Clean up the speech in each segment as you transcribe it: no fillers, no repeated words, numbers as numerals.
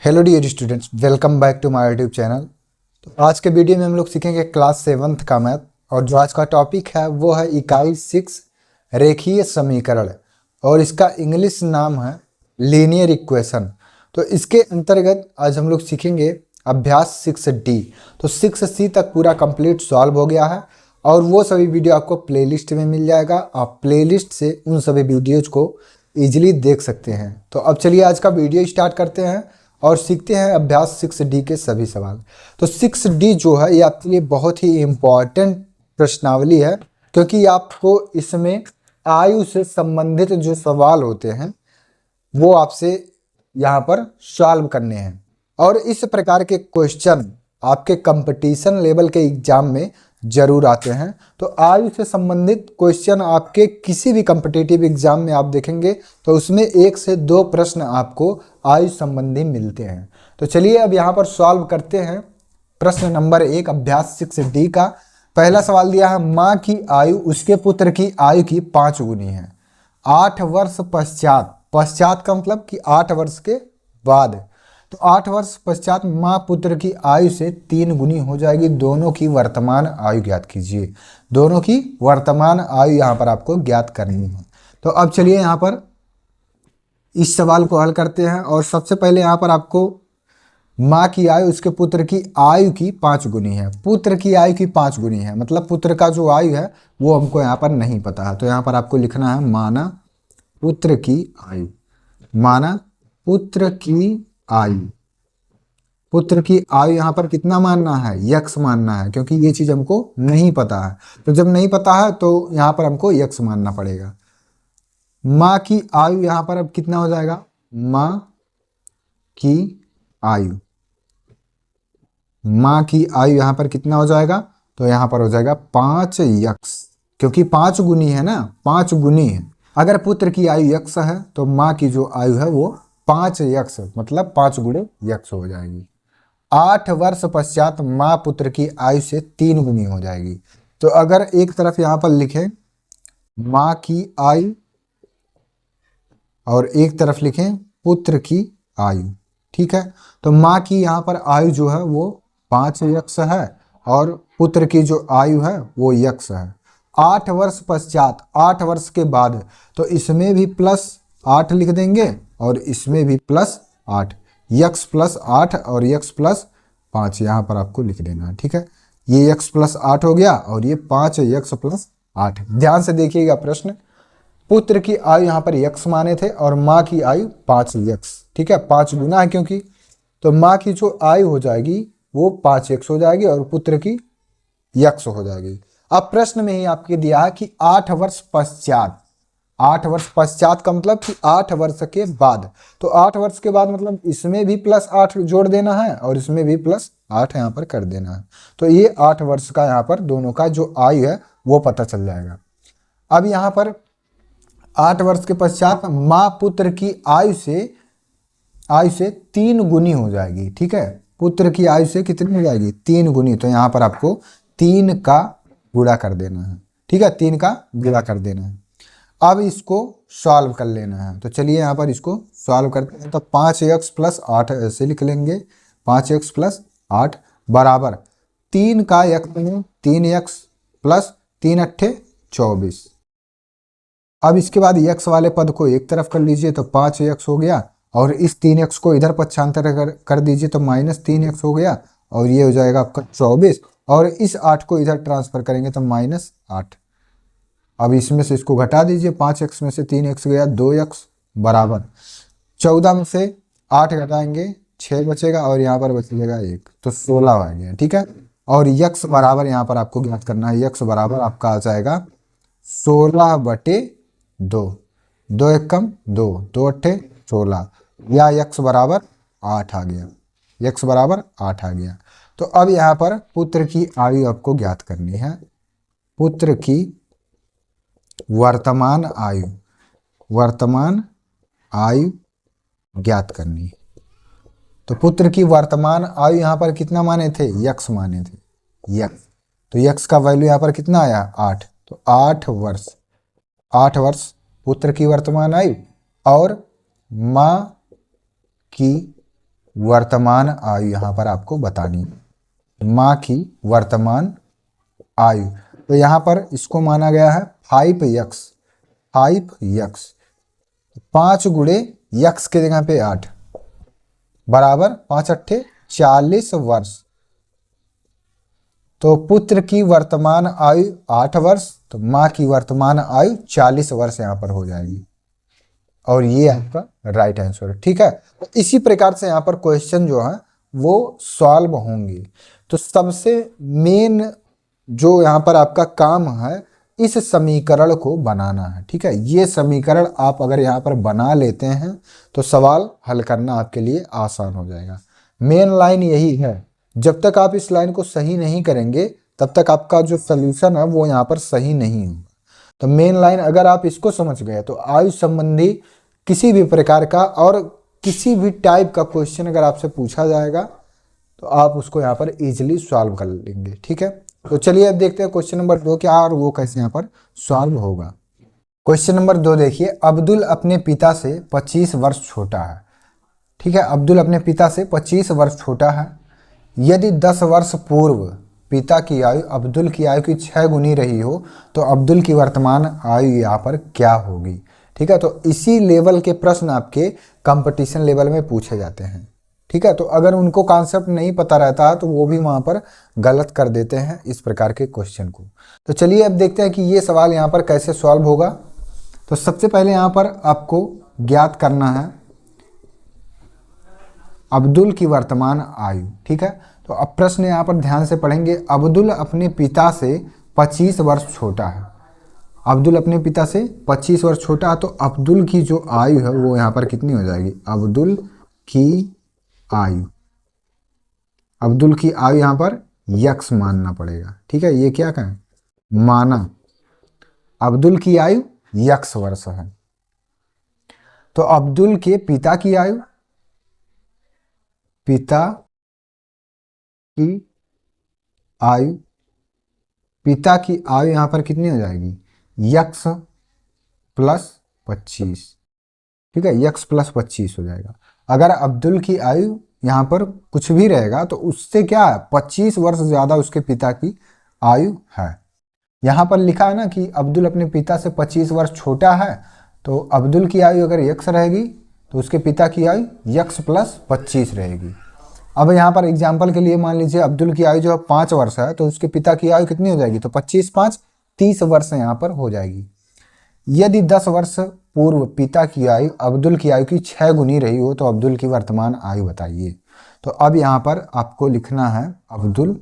Hello dear students, welcome back to my YouTube channel. तो आज के वीडियो में हम लोग सीखेंगे क्लास 7th का मैथ, और जो आज का टॉपिक है वो है इकाई 6 रेखीय समीकरण, और इसका इंग्लिश नाम है लीनियर इक्वेशन। तो इसके अंतर्गत आज हम लोग सीखेंगे अभ्यास 6D। तो 6C तक पूरा कंप्लीट सॉल्व हो गया है, और वो सभी वीडियो आपको प्लेलिस्ट में मिल जाएगा। आप प्लेलिस्ट से उन सभी वीडियोज को ईजिली देख सकते हैं। तो अब चलिए आज का वीडियो स्टार्ट करते हैं और सीखते हैं अभ्यास 6D के सभी सवाल। तो 6D जो है ये आपके लिए बहुत ही इम्पॉर्टेंट प्रश्नावली है, क्योंकि आपको इसमें आयु से संबंधित जो सवाल होते हैं वो आपसे यहाँ पर सॉल्व करने हैं। और इस प्रकार के क्वेश्चन आपके कंपटीशन लेवल के एग्जाम में जरूर आते हैं। तो आयु से संबंधित क्वेश्चन आपके किसी भी कॉम्पिटिटिव एग्जाम में आप देखेंगे तो उसमें 1 से 2 प्रश्न आपको आयु संबंधी मिलते हैं। तो चलिए अब यहाँ पर सॉल्व करते हैं। प्रश्न नंबर 1 अभ्यास 6D का पहला सवाल दिया है, माँ की आयु उसके पुत्र की आयु की 5 गुनी है। 8 वर्ष पश्चात, पश्चात का मतलब कि 8 वर्ष के बाद, तो 8 वर्ष पश्चात माँ पुत्र की आयु से 3 गुनी हो जाएगी। दोनों की वर्तमान आयु ज्ञात कीजिए। दोनों की वर्तमान आयु यहाँ पर आपको ज्ञात करनी है। तो अब चलिए यहाँ पर इस सवाल को हल करते हैं। और सबसे पहले यहाँ पर आपको माँ की आयु उसके पुत्र की आयु की 5 गुनी है। पुत्र की आयु की 5 गुनी है, मतलब पुत्र का जो आयु है वो हमको यहाँ पर नहीं पता है। तो यहाँ पर आपको लिखना है माना पुत्र की आयु, माना पुत्र की आयु। पुत्र की आयु यहाँ पर कितना मानना है, यक्स मानना है, क्योंकि ये चीज हमको नहीं पता है। तो जब नहीं पता है तो यहाँ पर हमको यक्स मानना पड़ेगा। माँ की आयु यहाँ पर अब कितना हो जाएगा, माँ की आयु, माँ की आयु यहाँ पर कितना हो जाएगा, तो यहाँ पर हो जाएगा 5 यक्स, क्योंकि 5 गुनी है ना, 5 गुनी है। अगर पुत्र की आयु यक्स है तो माँ की जो आयु है वो 5 यक्स, मतलब 5 गुणे यक्स हो जाएगी। 8 वर्ष पश्चात माँ पुत्र की आयु से 3 गुनी हो जाएगी। तो अगर एक तरफ यहाँ पर लिखें माँ की आयु और एक तरफ लिखें पुत्र की आयु, ठीक है। तो माँ की यहाँ पर आयु जो है वो 5 यक्स है, और पुत्र की जो आयु है वो यक्स है। 8 वर्ष पश्चात, 8 वर्ष के बाद, तो इसमें भी +8 लिख देंगे और इसमें भी +8, यक्स +8 और यक्स +5 यहाँ पर आपको लिख देना है, ठीक है। ये यक्स +8 हो गया और ये 5 यक्स +8। ध्यान से देखिएगा प्रश्न। पुत्र की आयु यहाँ पर यक्स माने थे और माँ की आयु 5 यक्स, ठीक है, 5 गुना है क्योंकि। तो माँ की जो आयु हो जाएगी वो 5 यक्स हो जाएगी और पुत्र की यक्स हो जाएगी। अब प्रश्न में ही आपके दिया है कि 8 वर्ष पश्चात, 8 वर्ष पश्चात का मतलब कि 8 वर्ष के बाद। तो 8 वर्ष के बाद मतलब इसमें भी +8 जोड़ देना है और इसमें भी +8 यहाँ पर कर देना है। तो ये 8 वर्ष का यहाँ पर दोनों का जो आयु है वो पता चल जाएगा। अब यहाँ पर 8 वर्ष के पश्चात माँ पुत्र की आयु से 3 गुनी हो जाएगी, ठीक है। पुत्र की आयु से कितनी हो जाएगी, 3 गुनी। तो यहाँ पर आपको 3 का गुणा कर देना है, ठीक है, 3 का गुणा कर देना है। अब इसको सॉल्व कर लेना है। तो चलिए यहाँ पर इसको सॉल्व करते हैं। तो 5 यक्स +8 ऐसे लिख लेंगे, 5 यक्स +8 बराबर 3 का यक्स में 3 यक्स +3 × 24। अब इसके बाद यक्स वाले पद को एक तरफ कर लीजिए तो 5 यक्स हो गया, और इस 3 यक्स को इधर पक्षांतर कर दीजिए तो -3 यक्स हो गया, और ये हो जाएगा आपका 24, और इस 8 को इधर ट्रांसफर करेंगे तो -8। अब इसमें से इसको घटा दीजिए, 5 यक्स में से 3 यक्स गया, 2 यक्स बराबर 14 में से 8 घटाएंगे 6 बचेगा, और यहाँ पर बचेगा 1, तो 16 आ गया, ठीक है। और यक्स बराबर यहाँ पर आपको ज्ञात करना है, यक्स बराबर आपका आ जाएगा 16/2, 2 एकम 2, 2 अट्ठे 16, या यक्स बराबर 8 आ गया, यक्स बराबर 8 आ गया। तो अब यहाँ पर पुत्र की आयु आपको ज्ञात करनी है। पुत्र की वर्तमान आयु, वर्तमान आयु ज्ञात करनी है। तो पुत्र की वर्तमान आयु यहाँ पर कितना माने थे, यक्स माने थे, यक्स। तो यक्स का वैल्यू यहाँ पर कितना आया, 8। तो 8 वर्ष, 8 वर्ष पुत्र की वर्तमान आयु, और माँ की वर्तमान आयु यहाँ पर आपको बतानी है, माँ की वर्तमान आयु। तो यहाँ पर इसको माना गया है 5x, 5x, 5 गुणे यक्स के जगह पे 8 बराबर 5 अट्ठे 40 वर्ष। तो पुत्र की वर्तमान आयु 8 वर्ष, तो माँ की वर्तमान आयु 40 वर्ष यहाँ पर हो जाएगी, और ये आपका राइट आंसर है। ठीक है, तो इसी प्रकार से यहाँ पर क्वेश्चन जो है वो सॉल्व होंगे। तो सबसे मेन जो यहाँ पर आपका काम है इस समीकरण को बनाना है। ठीक है, ये समीकरण आप अगर यहाँ पर बना लेते हैं तो सवाल हल करना आपके लिए आसान हो जाएगा। मेन लाइन यही है, जब तक आप इस लाइन को सही नहीं करेंगे तब तक आपका जो सल्यूशन है वो यहाँ पर सही नहीं होगा। तो मेन लाइन अगर आप इसको समझ गए तो आयु संबंधी किसी भी प्रकार का और किसी भी टाइप का क्वेश्चन अगर आपसे पूछा जाएगा तो आप उसको यहाँ पर इजीली सॉल्व कर लेंगे। ठीक है, तो चलिए अब देखते हैं क्वेश्चन नंबर 2 क्या और वो कैसे यहाँ पर सॉल्व होगा। क्वेश्चन नंबर 2 देखिए, अब्दुल अपने पिता से 25 वर्ष छोटा है। ठीक है, अब्दुल अपने पिता से 25 वर्ष छोटा है। यदि 10 वर्ष पूर्व पिता की आयु अब्दुल की आयु की 6 गुनी रही हो तो अब्दुल की वर्तमान आयु यहाँ पर क्या होगी। ठीक है, तो इसी लेवल के प्रश्न आपके कंपटीशन लेवल में पूछे जाते हैं। ठीक है, तो अगर उनको कॉन्सेप्ट नहीं पता रहता है तो वो भी वहाँ पर गलत कर देते हैं इस प्रकार के क्वेश्चन को। तो चलिए अब देखते हैं कि ये सवाल यहाँ पर कैसे सॉल्व होगा। तो सबसे पहले यहाँ पर आपको ज्ञात करना है अब्दुल की वर्तमान आयु। ठीक है, तो अब प्रश्न यहाँ पर ध्यान से पढ़ेंगे। अब्दुल अपने पिता से 25 वर्ष छोटा है। अब्दुल अपने पिता से 25 वर्ष छोटा है, तो अब्दुल की जो आयु है वो यहाँ पर कितनी हो जाएगी। अब्दुल की आयु, अब्दुल की आयु यहाँ पर यक्स मानना पड़ेगा। ठीक है, ये क्या कहें, माना अब्दुल की आयु यक्स वर्ष है। तो अब्दुल के पिता की आयु, पिता की आयु, पिता की आयु यहाँ पर कितनी हो जाएगी, यक्स प्लस 25। ठीक है, यक्स प्लस 25 हो जाएगा। अगर अब्दुल की आयु यहाँ पर कुछ भी रहेगा तो उससे क्या है, 25 वर्ष ज़्यादा उसके पिता की आयु है। यहाँ पर लिखा है ना कि अब्दुल अपने पिता से 25 वर्ष छोटा है, तो अब्दुल की आयु अगर यक्स रहेगी तो उसके पिता की आयु यक्स प्लस 25 रहेगी। अब यहाँ पर एग्जाम्पल के लिए मान लीजिए अब्दुल की आयु जो है 5 वर्ष है, तो उसके पिता की आयु कितनी हो जाएगी, तो 25 5 30 वर्ष यहाँ पर हो जाएगी। यदि 10 वर्ष पूर्व पिता की आयु अब्दुल की आयु की 6 गुनी रही हो तो अब्दुल की वर्तमान आयु बताइए। तो अब यहाँ पर आपको लिखना है अब्दुल,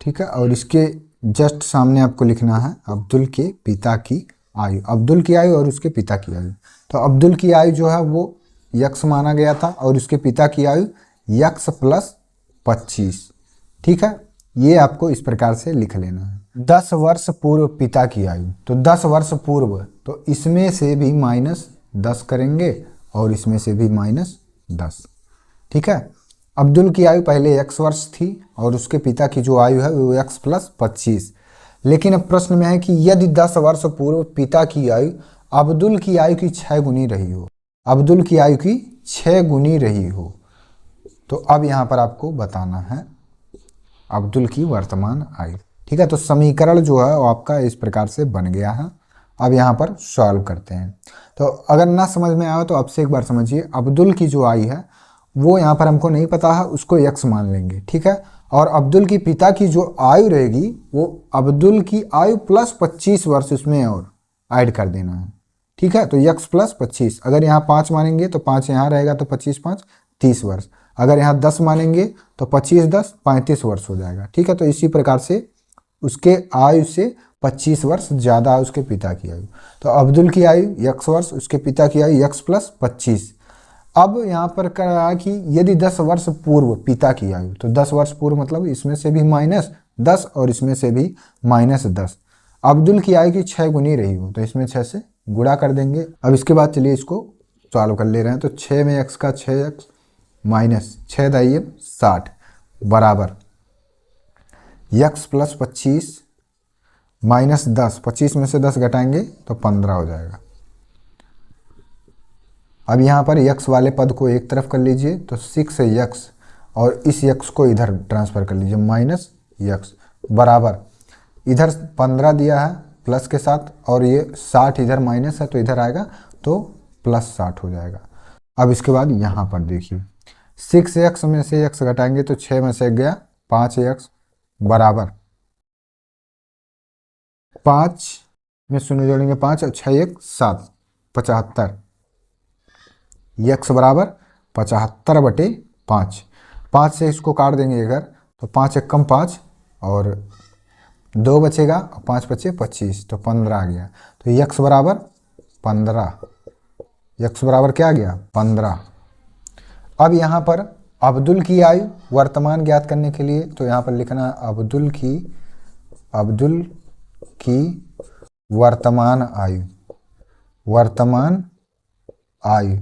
ठीक है, और इसके जस्ट सामने आपको लिखना है अब्दुल के पिता की आयु, अब्दुल की आयु और उसके पिता की आयु। तो अब्दुल की आयु जो है वो यक्स माना गया था और उसके पिता की आयु यक्स प्लस 25। ठीक है, ये आपको इस प्रकार से लिख लेना है। 10 वर्ष पूर्व पिता की आयु, तो 10 वर्ष पूर्व, तो इसमें से भी -10 करेंगे और इसमें से भी -10। ठीक है, अब्दुल की आयु पहले x वर्ष थी और उसके पिता की जो आयु है वो x प्लस 25। लेकिन अब प्रश्न में है कि यदि 10 वर्ष पूर्व पिता की आयु अब्दुल की आयु की 6 गुनी रही हो, अब्दुल की आयु की 6 गुनी रही हो, तो अब यहाँ पर आपको बताना है अब्दुल की वर्तमान आयु। ठीक है, तो समीकरण जो है वो आपका इस प्रकार से बन गया है। अब यहाँ पर सॉल्व करते हैं। तो अगर ना समझ में आया तो आपसे एक बार समझिए, अब्दुल की जो आयु है वो यहाँ पर हमको नहीं पता है, उसको यक्स मान लेंगे। ठीक है, और अब्दुल की पिता की जो आयु रहेगी वो अब्दुल की आयु प्लस 25 वर्ष उसमें और ऐड कर देना है। ठीक है, तो यक्स प्लस 25, अगर यहाँ 5 मानेंगे तो 5 यहाँ रहेगा, तो 25 5 30 वर्ष। अगर यहाँ 10 मानेंगे तो 25 10 35 वर्ष हो जाएगा। ठीक है, तो इसी प्रकार से उसके आयु से 25 वर्ष ज़्यादा है उसके पिता की आयु। तो अब्दुल की आयु यक्स वर्ष, उसके पिता की आयु यक्स प्लस 25। अब यहाँ पर कहा कि यदि 10 वर्ष पूर्व पिता की आयु, तो 10 वर्ष पूर्व मतलब इसमें से भी -10 और इसमें से भी -10। अब्दुल की आयु की 6 गुनी रही हो तो इसमें 6 से गुणा कर देंगे। अब इसके बाद चलिए इसको सॉल्व कर ले रहे हैं। तो 6 में x का 6x माइनस 6 दाइए 60 बराबर यक्स प्लस 25 -10, 25 में से 10 घटाएंगे तो 15 हो जाएगा। अब यहाँ पर x वाले पद को एक तरफ कर लीजिए, तो 6x और इस x को इधर ट्रांसफ़र कर लीजिए -x बराबर, इधर 15 दिया है प्लस के साथ और ये 60 इधर माइनस है तो इधर आएगा तो +60 हो जाएगा। अब इसके बाद यहाँ पर देखिए 6x में से x घटाएंगे तो 6 में से गया 5x बराबर 5 में शून्य जोड़ेंगे 5 और 6 1 7 75, x बराबर 75/5। 5 से इसको काट देंगे इधर तो 5 1 कम 5 और 2 बचेगा और 5 बचे 25 तो 15 आ गया। तो x बराबर 15, x बराबर क्या आ गया 15। अब यहाँ पर अब्दुल की आयु वर्तमान ज्ञात करने के लिए तो यहाँ पर लिखना अब्दुल की वर्तमान आयु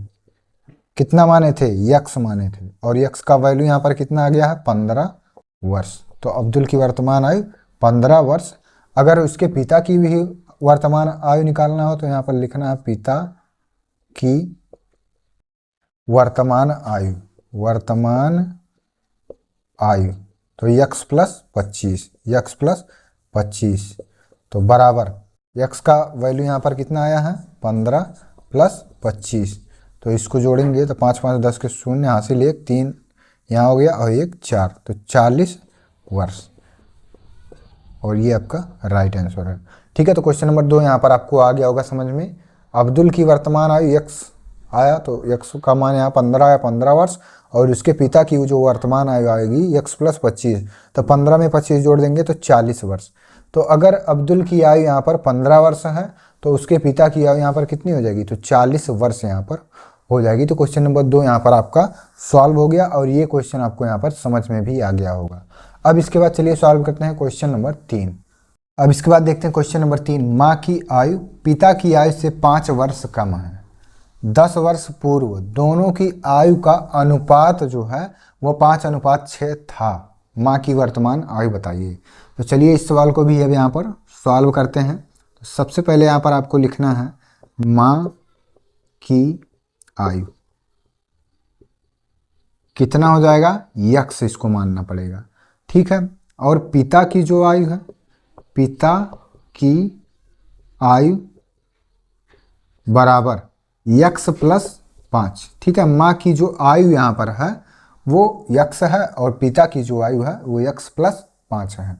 कितना माने थे, यक्स माने थे और यक्स का वैल्यू यहाँ पर कितना आ गया है 15 वर्ष। तो अब्दुल की वर्तमान आयु 15 वर्ष। अगर उसके पिता की भी वर्तमान आयु निकालना हो तो यहाँ पर लिखना है पिता की वर्तमान आयु तो यक्स प्लस 25 तो बराबर यक्स का वैल्यू यहाँ पर कितना आया है 15 + 25। तो इसको जोड़ेंगे तो 5 5 10 के शून्य, हासिल 1 3 यहाँ हो गया और 1 4 तो 40 वर्ष और ये आपका राइट आंसर है। ठीक है, तो क्वेश्चन नंबर 2 यहाँ पर आपको आ गया होगा समझ में। अब्दुल की वर्तमान आयु x आया तो x का मान यहाँ 15 या 15 वर्ष और उसके पिता की जो वर्तमान आयु आएगी x + 25 तो 15 में 25 जोड़ देंगे तो 40 वर्ष। तो अगर अब्दुल की आयु यहाँ पर 15 वर्ष है तो उसके पिता की आयु यहाँ पर कितनी हो जाएगी तो 40 वर्ष यहाँ पर हो जाएगी। तो क्वेश्चन नंबर 2 यहाँ पर आपका सॉल्व हो गया और ये क्वेश्चन आपको यहाँ पर समझ में भी आ गया होगा। अब इसके बाद चलिए सॉल्व करते हैं क्वेश्चन नंबर 3। अब इसके बाद देखते हैं क्वेश्चन नंबर 3। माँ की आयु पिता की आयु से 5 वर्ष कम है। 10 वर्ष पूर्व दोनों की आयु का अनुपात जो है वो 5:6 था। माँ की वर्तमान आयु बताइए। तो चलिए इस सवाल को भी अब यहाँ पर सॉल्व करते हैं। तो सबसे पहले यहाँ पर आपको लिखना है माँ की आयु कितना हो जाएगा यक्स, इसको मानना पड़ेगा। ठीक है, और पिता की जो आयु है पिता की आयु बराबर यक्स + 5। ठीक है, माँ की जो आयु यहाँ पर है वो यक्स है और पिता की जो आयु है वो यक्स + 5 है।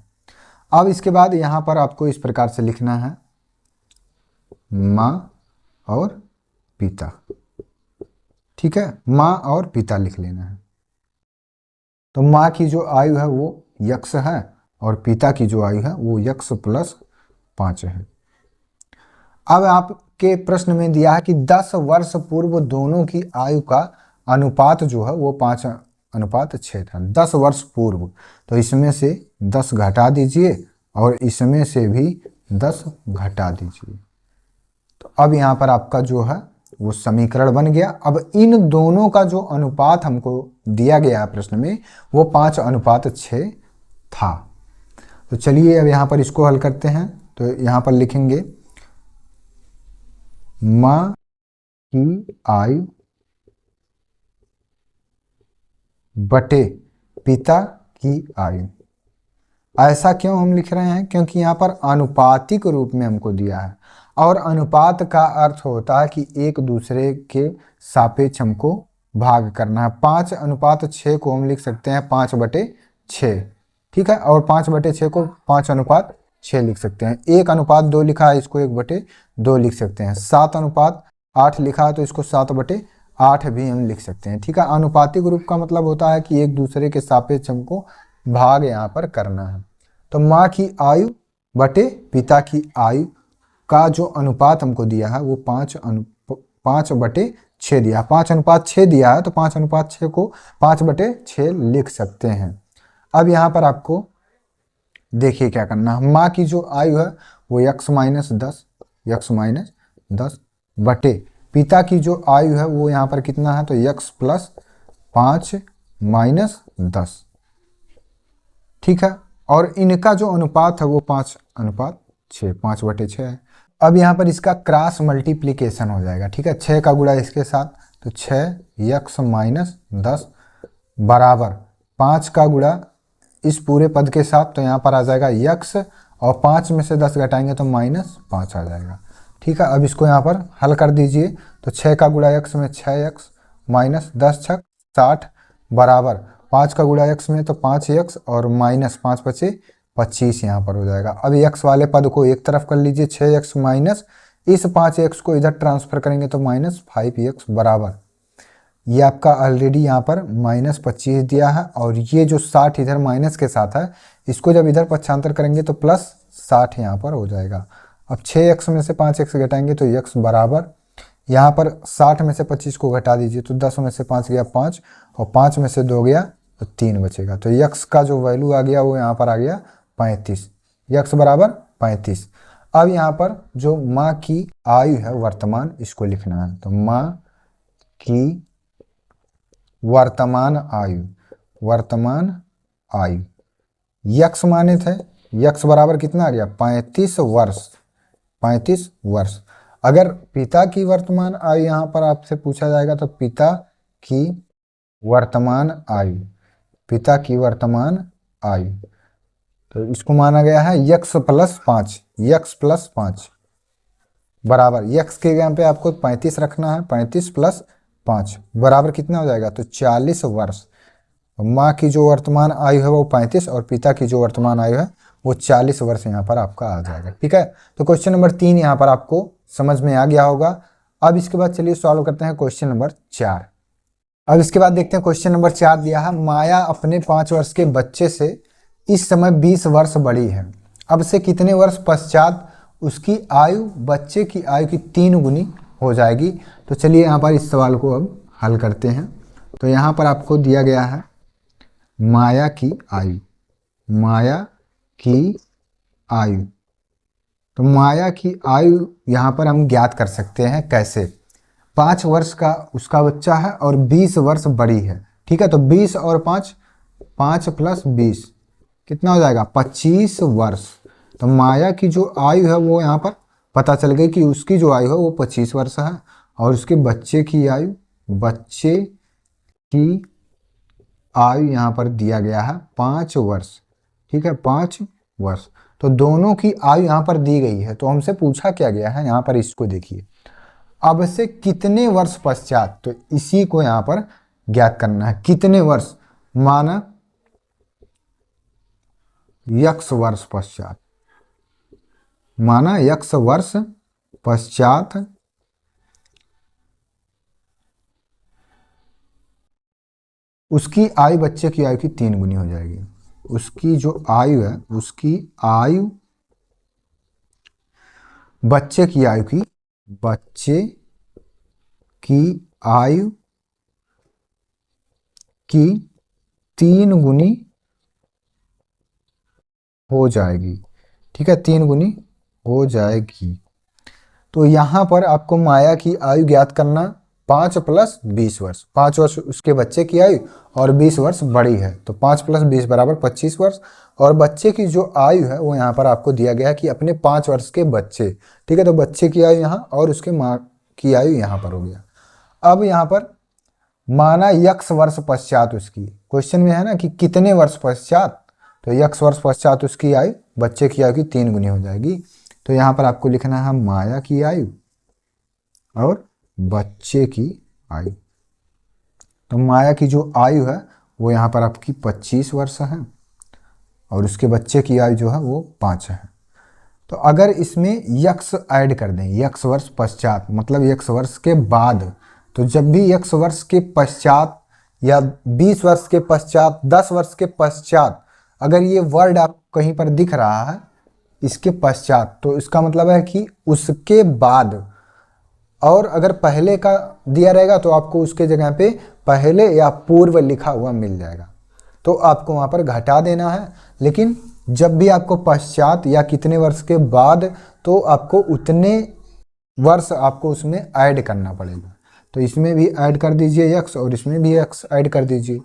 अब इसके बाद यहाँ पर आपको इस प्रकार से लिखना है माँ और पिता। ठीक है, माँ और पिता लिख लेना है। तो माँ की जो आयु है वो यक्स है और पिता की जो आयु है वो यक्स + 5 है। अब आपके प्रश्न में दिया है कि 10 वर्ष पूर्व दोनों की आयु का अनुपात जो है वो 5:6 था। 10 वर्ष पूर्व, तो इसमें से 10 घटा दीजिए और इसमें से भी 10 घटा दीजिए। तो अब यहाँ पर आपका जो है वो समीकरण बन गया। अब इन दोनों का जो अनुपात हमको दिया गया है प्रश्न में वो 5:6 था। तो चलिए अब यहाँ पर इसको हल करते हैं। तो यहाँ पर लिखेंगे माँ की आयु बटे पिता की आयु। ऐसा क्यों हम लिख रहे हैं, क्योंकि यहाँ पर अनुपातिक रूप में हमको दिया है और अनुपात का अर्थ होता है कि एक दूसरे के सापेक्ष हमको भाग करना है। 5:6 को हम लिख सकते हैं 5/6। ठीक है, और 5/6 को 5:6 लिख सकते हैं। 1:2 लिखा है, इसको 1/2 लिख सकते हैं। 7:8 लिखा है तो इसको 7/8 भी हम लिख सकते हैं। ठीक है, अनुपातिक रूप का मतलब होता है कि एक दूसरे के सापेक्ष हमको भाग यहाँ पर करना है। तो माँ की आयु बटे पिता की आयु का जो अनुपात हमको दिया है वो 5/6 दिया। 5:6 दिया है तो 5:6 को 5/6 लिख सकते हैं। अब यहाँ पर आपको देखिए क्या करना है। माँ की जो आयु है वो x - 10 बटे पिता की जो आयु है वो यहाँ पर कितना है तो x + 5 - 10। ठीक है, और इनका जो अनुपात है वो 5:6 5/6 है। अब यहाँ पर इसका क्रॉस मल्टीप्लिकेशन हो जाएगा। ठीक है, 6 का गुणा इसके साथ तो 6x माइनस 10 बराबर 5 का गुणा इस पूरे पद के साथ, तो यहाँ पर आ जाएगा x और 5 में से 10 घटाएंगे तो -5 आ जाएगा। ठीक है, अब इसको यहाँ पर हल कर दीजिए। तो 6 का गुणा x में 6x माइनस 10 छक 60 बराबर 5 का गुणा x में तो 5x और माइनस 5 बचे 25 यहाँ पर हो जाएगा। अब x वाले पद को एक तरफ कर लीजिए, 6x माइनस इस 5x को इधर ट्रांसफर करेंगे तो -5x बराबर ये आपका ऑलरेडी यहाँ पर -25 दिया है, और ये जो 60 इधर माइनस के साथ है इसको जब इधर पक्षांतर करेंगे तो +60 यहाँ पर हो जाएगा। अब 6x में से 5x घटाएंगे तो x बराबर यहाँ पर 60 में से 25 को घटा दीजिए तो 10 में से 5 गया 5 और 5 में से 2 गया तो 3 बचेगा। तो x का जो वैल्यू आ गया वो यहाँ पर आ गया 35, x बराबर 35। अब यहाँ पर जो माँ की आयु है वर्तमान, इसको लिखना है। तो माँ की वर्तमान आयु यक्स माने थे, यक्स बराबर कितना आ गया 35 वर्ष, 35 वर्ष। अगर पिता की वर्तमान आयु यहाँ पर आपसे पूछा जाएगा तो पिता की वर्तमान आयु तो इसको माना गया है यक्स प्लस 5 बराबर यक्स के यहाँ पे आपको 35 रखना है, 35 + 5 बराबर कितना हो जाएगा तो 40 वर्ष। माँ की जो वर्तमान आयु है वो 35 और पिता की जो वर्तमान आयु है वो 40 वर्ष यहाँ पर आपका आ जाएगा। ठीक है, तो क्वेश्चन नंबर 3 यहाँ पर आपको समझ में आ गया होगा। अब इसके बाद चलिए सॉल्व करते हैं क्वेश्चन नंबर 4। अब इसके बाद देखते हैं क्वेश्चन नंबर 4 दिया है, माया अपने 5 वर्ष के बच्चे से इस समय 20 वर्ष बड़ी है। अब से कितने वर्ष पश्चात उसकी आयु बच्चे की आयु की 3 गुनी हो जाएगी। तो चलिए यहाँ पर इस सवाल को अब हल करते हैं। तो यहाँ पर आपको दिया गया है माया की आयु, तो माया की आयु यहाँ पर हम ज्ञात कर सकते हैं कैसे। 5 वर्ष का उसका बच्चा है और 20 वर्ष बड़ी है। ठीक है, तो 20 और 5 + 20 कितना हो जाएगा 25 वर्ष। तो माया की जो आयु है वो यहाँ पर पता चल गई कि उसकी जो आयु है वो 25 वर्ष है और उसके बच्चे की आयु यहाँ पर दिया गया है 5 वर्ष। ठीक है, 5 वर्ष। तो दोनों की आयु यहाँ पर दी गई है। तो हमसे पूछा क्या गया है यहाँ पर, इसको देखिए, अब से कितने वर्ष पश्चात, तो इसी को यहाँ पर ज्ञात करना है। कितने वर्ष माना x वर्ष पश्चात उसकी आयु बच्चे की आयु की 3 गुनी हो जाएगी। उसकी जो आयु है, उसकी आयु बच्चे की आयु की 3 गुनी हो जाएगी। ठीक है, 3 गुनी हो जाएगी। तो यहाँ पर आपको माया की आयु ज्ञात करना 5 + 20 वर्ष। 5 वर्ष उसके बच्चे की आयु और 20 वर्ष बड़ी है, तो 5 + 20 बराबर 25 वर्ष। और बच्चे की जो आयु है वो यहाँ पर आपको दिया गया है कि अपने 5 वर्ष के बच्चे। ठीक है, तो बच्चे की आयु यहाँ और उसके माँ की आयु यहाँ पर हो गया। अब यहाँ पर माना x वर्ष पश्चात उसकी, क्वेश्चन में है ना कि कितने वर्ष पश्चात, तो x वर्ष पश्चात उसकी आयु बच्चे की आयु की 3 गुनी हो जाएगी। तो यहाँ पर आपको लिखना है माया की आयु और बच्चे की आयु। तो माया की जो आयु है वो यहाँ पर आपकी 25 वर्ष है और उसके बच्चे की आयु जो है वो 5 है। तो अगर इसमें x ऐड कर दें, x वर्ष पश्चात मतलब x वर्ष के बाद, तो जब भी x वर्ष के पश्चात या 20 वर्ष के पश्चात, 10 वर्ष के पश्चात अगर ये वर्ड आप कहीं पर दिख रहा है इसके पश्चात, तो इसका मतलब है कि उसके बाद। और अगर पहले का दिया रहेगा तो आपको उसके जगह पे पहले या पूर्व लिखा हुआ मिल जाएगा, तो आपको वहाँ पर घटा देना है। लेकिन जब भी आपको पश्चात या कितने वर्ष के बाद, तो आपको उतने वर्ष आपको उसमें ऐड करना पड़ेगा। तो इसमें भी ऐड कर दीजिए x और इसमें भी x ऐड कर दीजिए।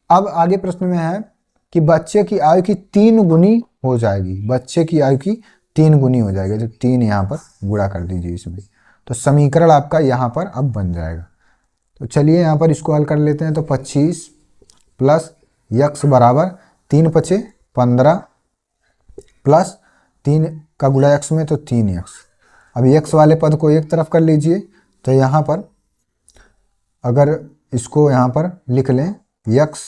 अब आगे प्रश्न में है कि बच्चे की आयु की 3 गुनी हो जाएगी, बच्चे की आयु की 3 गुनी हो जाएगी। तो 3 यहाँ पर गुणा कर दीजिए इसमें, तो समीकरण आपका यहाँ पर अब बन जाएगा। तो चलिए यहाँ पर इसको हल कर लेते हैं। तो 25 प्लस यक्स बराबर 3 पचे 15 प्लस 3 का गुणा एक्स में तो 3x। अब एक्स वाले पद को एक तरफ कर लीजिए। तो यहाँ पर अगर इसको यहाँ पर लिख लें यक्स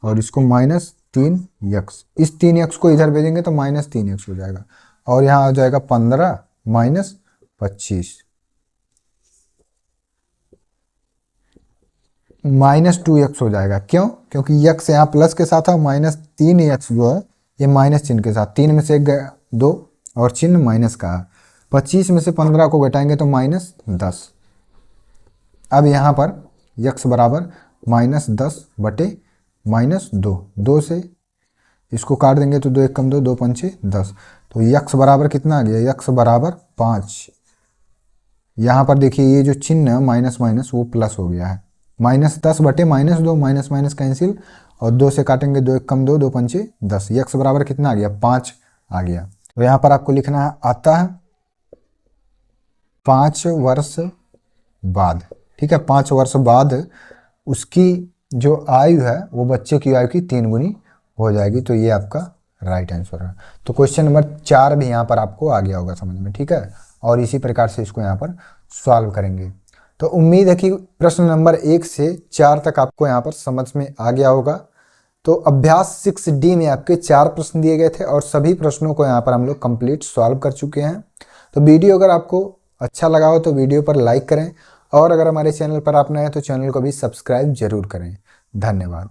और इसको -3x, इस 3x को इधर भेजेंगे तो -3x हो जाएगा और यहाँ आ जाएगा 15 माइनस 25 -2x हो जाएगा। क्यों? क्योंकि x यहाँ प्लस के साथ है, -3x जो है ये माइनस चिन्ह के साथ, 3 में से 1 गया 2 और चिन्ह माइनस का है। 25 में से 15 को घटाएंगे तो -10। अब यहाँ पर x बराबर -10 बटे -2, 2 से इसको काट देंगे तो 2 1 कम 2, 2 पंचे 10। तो x बराबर कितना आ गया? x बराबर 5। यहाँ पर देखिए ये जो चिन्ह है माइनस माइनस वो प्लस हो गया है। -10 बटे -2, माइनस माइनस कैंसिल और 2 से काटेंगे 2 1 कम 2, 2 पंचे 10। x बराबर कितना आ गया? 5 आ गया। तो यहाँ पर आपको लिखना है आता है 5 वर्ष बाद। ठीक है, 5 वर्ष बाद उसकी जो आयु है वो बच्चे की आयु की 3 गुनी हो जाएगी। तो ये आपका राइट आंसर है। तो क्वेश्चन नंबर 4 भी यहाँ पर आपको आ गया होगा समझ में। ठीक है, और इसी प्रकार से इसको यहाँ पर सॉल्व करेंगे। तो उम्मीद है कि प्रश्न नंबर 1 से 4 तक आपको यहाँ पर समझ में आ गया होगा। तो अभ्यास 6D में आपके 4 प्रश्न दिए गए थे और सभी प्रश्नों को यहाँ पर हम लोग कंप्लीट सॉल्व कर चुके हैं। तो वीडियो अगर आपको अच्छा लगा हो तो वीडियो पर लाइक करें और अगर हमारे चैनल पर आप नए हैं तो चैनल को भी सब्सक्राइब जरूर करें। धन्यवाद।